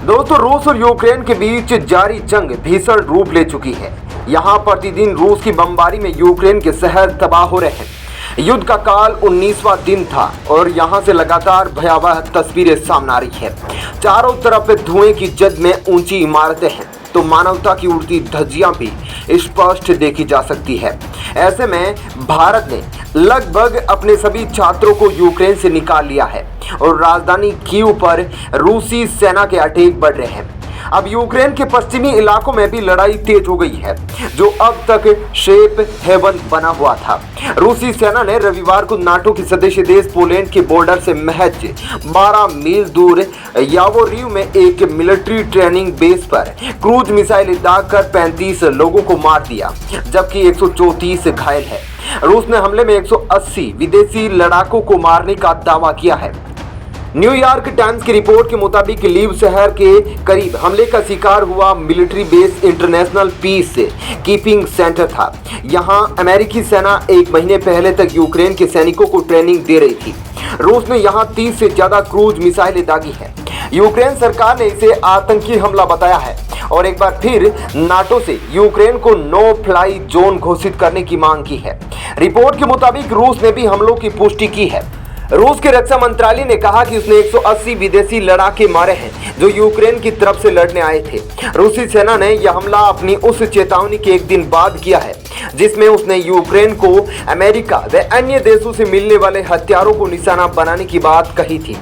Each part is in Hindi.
दोस्तों, रूस और यूक्रेन के बीच जारी जंग भीषण रूप ले चुकी है। यहाँ प्रतिदिन रूस की बमबारी में यूक्रेन के शहर तबाह हो रहे हैं। युद्ध का काल 19वां दिन था और यहाँ से लगातार भयावह तस्वीरें सामने आ रही है। चारों तरफ धुएं की जद में ऊंची इमारतें हैं तो मानवता की उड़ती धज्जियां भी स्पष्ट देखी जा सकती है। ऐसे में भारत ने लगभग अपने सभी छात्रों को यूक्रेन से निकाल लिया है और राजधानी कीव पर रूसी सेना के अटैक बढ़ रहे हैं। अब यूक्रेन के पश्चिमी इलाकों में भी लड़ाई तेज हो गई है, जो अब तक सेफ हेवन बना हुआ था। रूसी सेना ने रविवार को नाटो के सदस्य देश पोलैंड के बॉर्डर से महज 12 मील दूर यावोरिव में एक मिलिट्री ट्रेनिंग बेस पर क्रूज मिसाइल दागकर 35 लोगों को मार दिया, जबकि 134 घायल है। रूस ने हमले में 180 विदेशी लड़ाकों को मारने का दावा किया है। न्यूयॉर्क टाइम्स की रिपोर्ट के मुताबिक लीव शहर के करीब हमले का शिकार हुआ military base international peace keeping centre था। यहां अमेरिकी सेना एक महीने पहले तक यूक्रेन के सैनिकों को ट्रेनिंग दे रही थी। रूस ने यहां 30 से ज्यादा क्रूज मिसाइलें दागी है। यूक्रेन सरकार ने इसे आतंकी हमला बताया है और एक बार फिर नाटो से यूक्रेन को नो फ्लाई जोन घोषित करने की मांग की है। रिपोर्ट के मुताबिक रूस ने भी हमलों की पुष्टि की है। रूस के रक्षा मंत्रालय ने कहा कि उसने 180 विदेशी लड़ाके मारे हैं जो यूक्रेन की तरफ से लड़ने आए थे। रूसी सेना ने यह हमला अपनी उस चेतावनी के एक दिन बाद किया है जिसमें उसने यूक्रेन को अमेरिका व अन्य देशों से मिलने वाले हथियारों को निशाना बनाने की बात कही थी।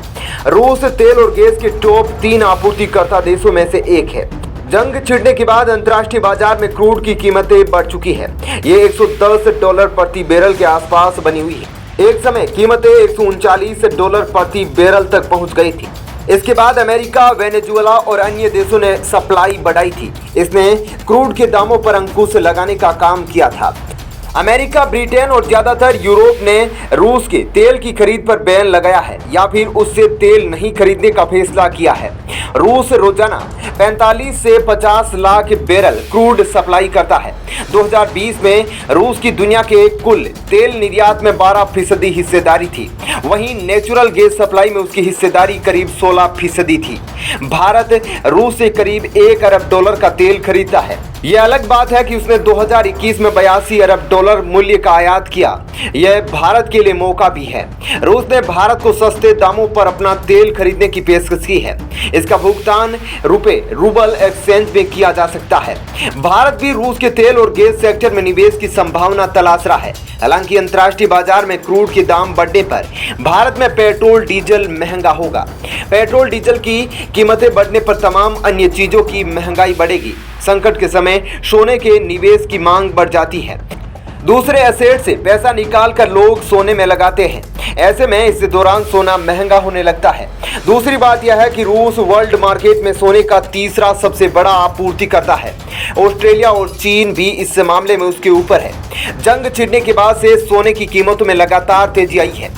रूस तेल और गैस के टॉप 3 आपूर्तिकर्ता देशों में से एक है। जंग छिड़ने के बाद अंतर्राष्ट्रीय बाजार में क्रूड की कीमतें बढ़ चुकी है। ये $110 प्रति बैरल के आसपास बनी हुई है। एक समय कीमतें $139 प्रति बैरल तक पहुंच गई थी। इसके बाद अमेरिका, वेनेजुएला और अन्य देशों ने सप्लाई बढ़ाई थी। इसने क्रूड के दामों पर अंकुश लगाने का काम किया था। अमेरिका, ब्रिटेन और ज्यादातर यूरोप ने रूस के तेल की खरीद पर बैन लगाया है या फिर उससे तेल नहीं खरीदने का फैसला किया है। रूस रोजाना 45 से 50 लाख बैरल क्रूड सप्लाई करता है। 2020 में रूस की दुनिया के कुल तेल निर्यात में 12% हिस्सेदारी थी। वहीं नेचुरल गैस सप्लाई में उसकी हिस्सेदारी करीब 16% थी। भारत रूस से करीब $1 अरब का तेल खरीदता है। यह अलग बात है कि उसने 2021 में $82 अरब मूल्य का आयात किया। यह भारत के लिए मौका भी है। रूस ने भारत को सस्ते दामों पर अपना तेल खरीदने की पेशकश की है। इसका भुगतान रूबल एक्सचेंज में किया जा सकता है। भारत भी रूस के तेल और गैस सेक्टर में निवेश की संभावना तलाश रहा है। हालांकि अंतर्राष्ट्रीय बाजार में क्रूड के दाम बढ़ने पर भारत में पेट्रोल डीजल महंगा होगा। पेट्रोल डीजल की कीमतें बढ़ने पर तमाम अन्य चीजों की महंगाई बढ़ेगी। संकट के समय सोने के निवेश की मांग बढ़ जाती है। दूसरे एसेट से पैसा निकाल कर लोग सोने में लगाते हैं। ऐसे में इस दौरान सोना महंगा होने लगता है। दूसरी बात यह है कि रूस वर्ल्ड मार्केट में सोने का तीसरा सबसे बड़ा आपूर्तिकर्ता है। ऑस्ट्रेलिया और चीन भी इस मामले में उसके ऊपर है। जंग छिड़ने के बाद से सोने की कीमतों में लगातार तेजी आई है।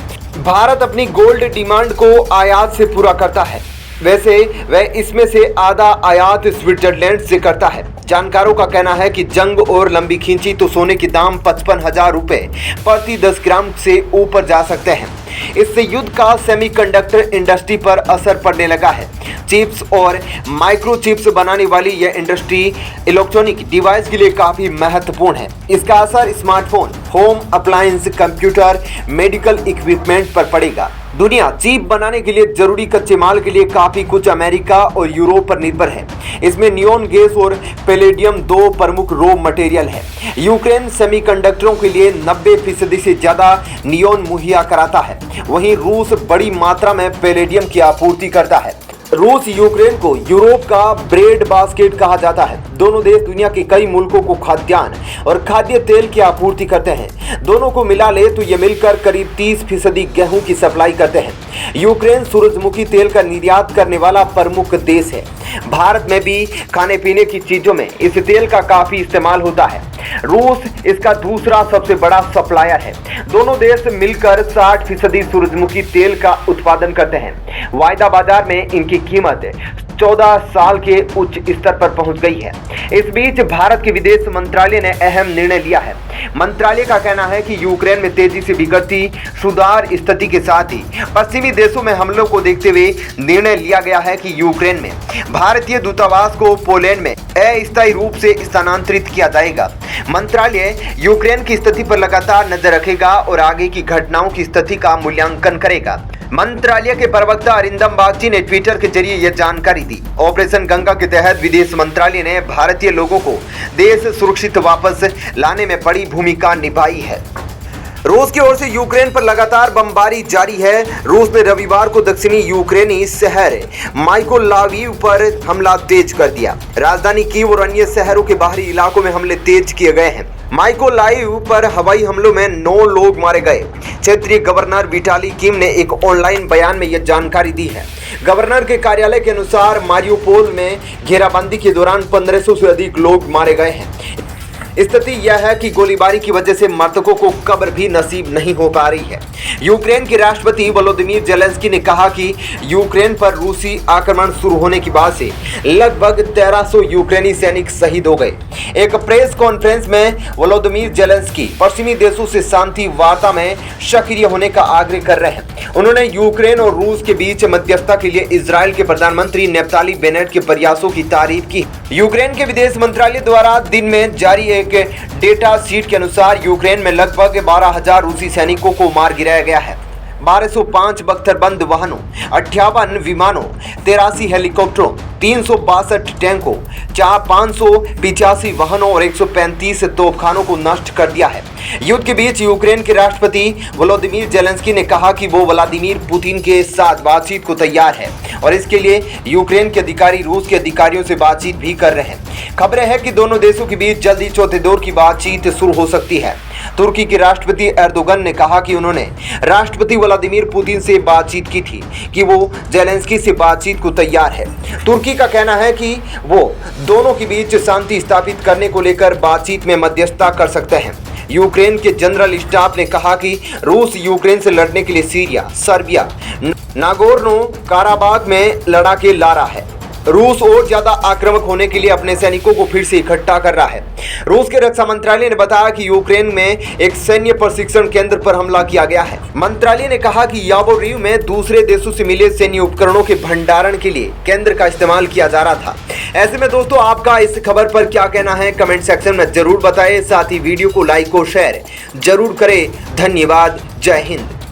भारत अपनी गोल्ड डिमांड को आयात से पूरा करता है। वैसे वह इसमें से आधा आयात स्विट्जरलैंड से करता है। जानकारों का कहना है कि जंग और लंबी खींची तो सोने के दाम 55,000 रुपए प्रति 10 ग्राम से ऊपर जा सकते हैं। इससे युद्ध का सेमीकंडक्टर इंडस्ट्री पर असर पड़ने लगा है। चिप्स और माइक्रो चिप्स बनाने वाली यह इंडस्ट्री इलेक्ट्रॉनिक डिवाइस के लिए काफी महत्वपूर्ण है। इसका असर smartphone, home appliance, computer, medical equipment पर पड़ेगा। दुनिया चिप बनाने के लिए जरूरी कच्चे माल के लिए काफी कुछ अमेरिका और यूरोप पर निर्भर है। इसमें नियोन गैस और पैलेडियम 2 प्रमुख रॉ मटेरियल है। यूक्रेन सेमीकंडक्टरों के लिए 90% से ज्यादा नियोन मुहैया कराता है। वहीं रूस बड़ी मात्रा में पैलेडियम की आपूर्ति करता है। रूस यूक्रेन को यूरोप का ब्रेड बास्केट कहा जाता है। दोनों देश दुनिया के कई मुल्कों को खाद्यान्न और खाद्य तेल की आपूर्ति करते हैं। दोनों को मिला ले तो ये मिलकर करीब 30% गेहूं की सप्लाई करते हैं। यूक्रेन सूरजमुखी तेल का निर्यात करने वाला प्रमुख देश है। भारत में भी खाने पीने की चीजों में इस तेल का काफी इस्तेमाल होता है। रूस इसका दूसरा सबसे बड़ा सप्लायर है। दोनों देश मिलकर 60% सूरजमुखी तेल का उत्पादन करते हैं। वायदा बाजार में इनकी कीमत 14 साल के उच्च स्तर पर पहुंच गई है। इस बीच भारत के विदेश मंत्रालय ने अहम निर्णय लिया है। मंत्रालय का कहना है कि यूक्रेन में तेजी से बिगड़ती सुधार स्थिति के साथ ही पश्चिमी देशों में हमलों को देखते हुए निर्णय लिया गया है कि यूक्रेन में भारतीय दूतावास को पोलैंड में अस्थायी रूप से स्थानांतरित किया जाएगा। मंत्रालय यूक्रेन की स्थिति पर लगातार नजर रखेगा और आगे की घटनाओं की स्थिति का मूल्यांकन करेगा। मंत्रालय के प्रवक्ता अरिंदम बागची ने ट्विटर के जरिए यह जानकारी दी। ऑपरेशन गंगा के तहत विदेश मंत्रालय ने भारतीय लोगों को देश सुरक्षित वापस लाने में बड़ी भूमिका निभाई है। रूस की ओर से यूक्रेन पर लगातार बमबारी जारी है। रूस ने रविवार को दक्षिणी यूक्रेनी शहर माइकोलाइव पर हमला तेज कर दिया। राजधानी कीव और अन्य शहरों के बाहरी इलाकों में हमले तेज किए गए हैं। माइकोलाइव पर हवाई हमलों में 9 लोग मारे गए। क्षेत्रीय गवर्नर विटाली किम ने एक ऑनलाइन बयान में यह जानकारी दी है। गवर्नर के कार्यालय के अनुसार मारियोपोल में घेराबंदी के दौरान 1500 से अधिक लोग मारे गए हैं। स्थिति यह है कि गोलीबारी की वजह से मृतकों को कब्र भी नसीब नहीं हो पा रही है। यूक्रेन के राष्ट्रपति वोलोदिमीर जेलेंस्की ने कहा कि यूक्रेन पर रूसी आक्रमण शुरू होने के बाद से लगभग 1300 यूक्रेनी सैनिक शहीद हो गए। एक प्रेस कॉन्फ्रेंस में वोलोदिमीर जेलेंस्की पश्चिमी देशों से शांति वार्ता में सक्रिय होने का आग्रह कर रहे हैं। उन्होंने यूक्रेन और रूस के बीच मध्यस्थता के लिए इजराइल के प्रधानमंत्री नेफ्ताली बेनेट के प्रयासों की तारीफ की। यूक्रेन के विदेश मंत्रालय द्वारा दिन में जारी एक डेटा शीट के अनुसार यूक्रेन में लगभग 12,000 रूसी सैनिकों को मार गिराया गया है। 1205 बख्तरबंद वाहनों, 58 विमानों, 83 हेलीकॉप्टरों, 362 टैंकों, 585 वाहनों और 135 तोपखानों को नष्ट कर दिया है। युद्ध के बीच यूक्रेन के राष्ट्रपति वोलोदिमीर जेलेंस्की ने कहा कि वो व्लादिमीर पुतिन के साथ बातचीत को तैयार है और इसके लिए यूक्रेन के अधिकारी रूस के अधिकारियों से बातचीत भी कर रहे हैं। खबरें हैं कि दोनों देशों के बीच जल्दी चौथे दौर की बातचीत शुरू हो सकती है। तुर्की के राष्ट्रपति एर्दोगन ने कहा कि उन्होंने राष्ट्रपति व्लादिमीर पुतिन से बातचीत की थी कि वो जेलेंस्की से बातचीत को तैयार है। तुर्की का कहना है कि वो दोनों के बीच शांति स्थापित करने को लेकर बातचीत में मध्यस्थता कर सकते हैं। यूक्रेन के जनरल स्टाफ ने कहा कि रूस यूक्रेन से लड़ने के लिए सीरिया, सर्बिया, नागोर्नो काराबाग में लड़ाके ला रहा है। रूस और ज्यादा आक्रामक होने के लिए अपने सैनिकों को फिर से इकट्ठा कर रहा है। रूस के रक्षा मंत्रालय ने बताया कि यूक्रेन में एक सैन्य प्रशिक्षण केंद्र पर हमला किया गया है। मंत्रालय ने कहा कि यावोरिव में दूसरे देशों से मिले सैन्य उपकरणों के भंडारण के लिए केंद्र का इस्तेमाल किया जा रहा था। ऐसे में दोस्तों, आपका इस खबर पर क्या कहना है कमेंट सेक्शन में जरूर बताएं। साथ ही वीडियो को लाइक और शेयर जरूर करें। धन्यवाद। जय हिंद।